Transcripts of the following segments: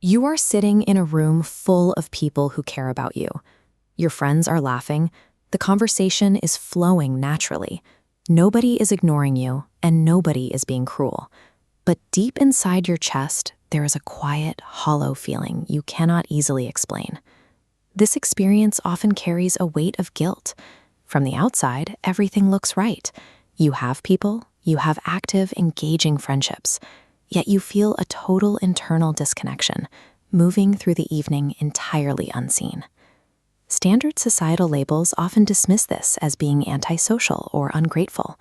You are sitting in a room full of people who care about you. Your friends are laughing. The conversation is flowing naturally. Nobody is ignoring you, and nobody is being cruel. But deep inside your chest, there is a quiet, hollow feeling you cannot easily explain. This experience often carries a weight of guilt. From the outside, everything looks right. You have people, you have active, engaging friendships. Yet you feel a total internal disconnection, moving through the evening entirely unseen. Standard societal labels often dismiss this as being antisocial or ungrateful.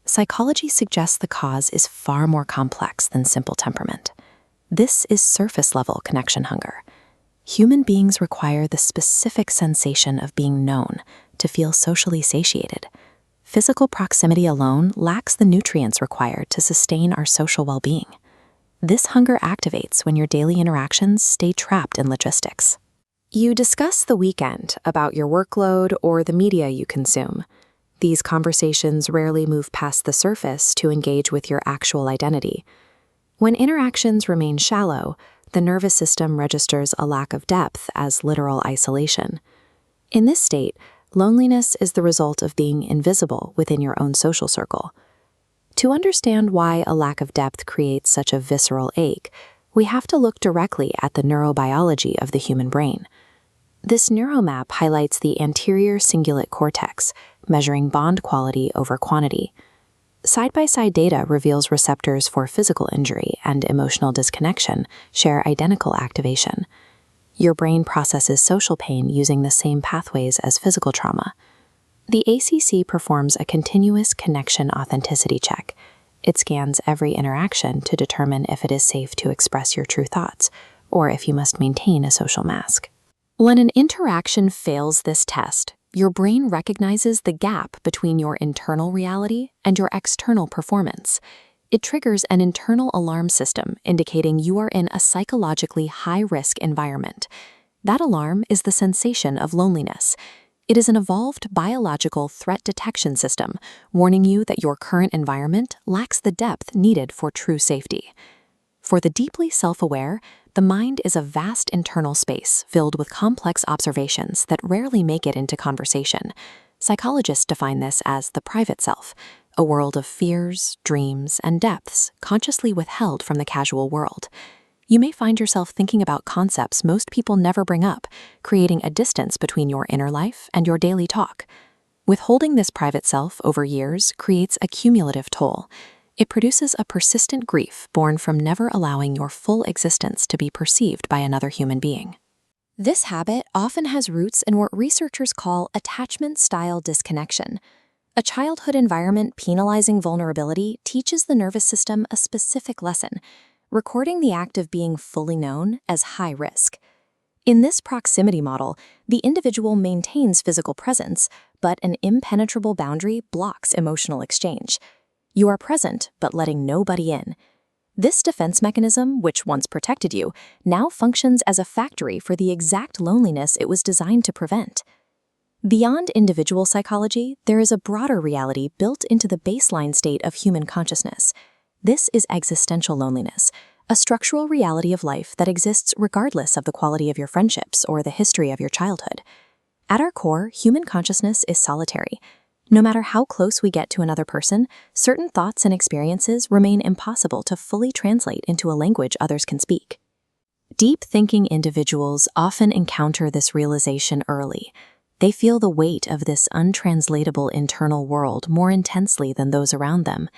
Psychology suggests the cause is far more complex than simple temperament. This is surface-level connection hunger. Human beings require the specific sensation of being known to feel socially satiated. Physical proximity alone lacks the nutrients required to sustain our social well-being. This hunger activates when your daily interactions stay trapped in logistics. You discuss the weekend about your workload or the media you consume. These conversations rarely move past the surface to engage with your actual identity. When interactions remain shallow, the nervous system registers a lack of depth as literal isolation. In this state, loneliness is the result of being invisible within your own social circle. To understand why a lack of depth creates such a visceral ache, we have to look directly at the neurobiology of the human brain. This neuromap highlights the anterior cingulate cortex, measuring bond quality over quantity. Side-by-side data reveals receptors for physical injury and emotional disconnection share identical activation. Your brain processes social pain using the same pathways as physical trauma. The ACC performs a continuous connection authenticity check. It scans every interaction to determine if it is safe to express your true thoughts, or if you must maintain a social mask. When an interaction fails this test, your brain recognizes the gap between your internal reality and your external performance. It triggers an internal alarm system indicating you are in a psychologically high-risk environment. That alarm is the sensation of loneliness. It is an evolved biological threat detection system, warning you that your current environment lacks the depth needed for true safety. For the deeply self-aware, the mind is a vast internal space filled with complex observations that rarely make it into conversation. Psychologists define this as the private self, a world of fears, dreams, and depths consciously withheld from the casual world. You may find yourself thinking about concepts most people never bring up, creating a distance between your inner life and your daily talk. Withholding this private self over years creates a cumulative toll. It produces a persistent grief born from never allowing your full existence to be perceived by another human being. This habit often has roots in what researchers call attachment-style disconnection. A childhood environment penalizing vulnerability teaches the nervous system a specific lesson, recording the act of being fully known as high risk. In this proximity model, the individual maintains physical presence, but an impenetrable boundary blocks emotional exchange. You are present, but letting nobody in. This defense mechanism, which once protected you, now functions as a factory for the exact loneliness it was designed to prevent. Beyond individual psychology, there is a broader reality built into the baseline state of human consciousness. This is existential loneliness, a structural reality of life that exists regardless of the quality of your friendships or the history of your childhood. At our core, human consciousness is solitary. No matter how close we get to another person, certain thoughts and experiences remain impossible to fully translate into a language others can speak. Deep-thinking individuals often encounter this realization early. They feel the weight of this untranslatable internal world more intensely than those around them.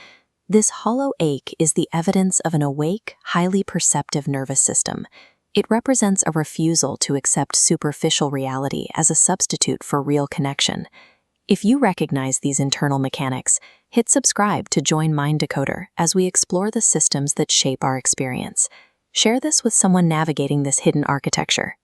This hollow ache is the evidence of an awake, highly perceptive nervous system. It represents a refusal to accept superficial reality as a substitute for real connection. If you recognize these internal mechanics, hit subscribe to join Mind Decoder as we explore the systems that shape our experience. Share this with someone navigating this hidden architecture.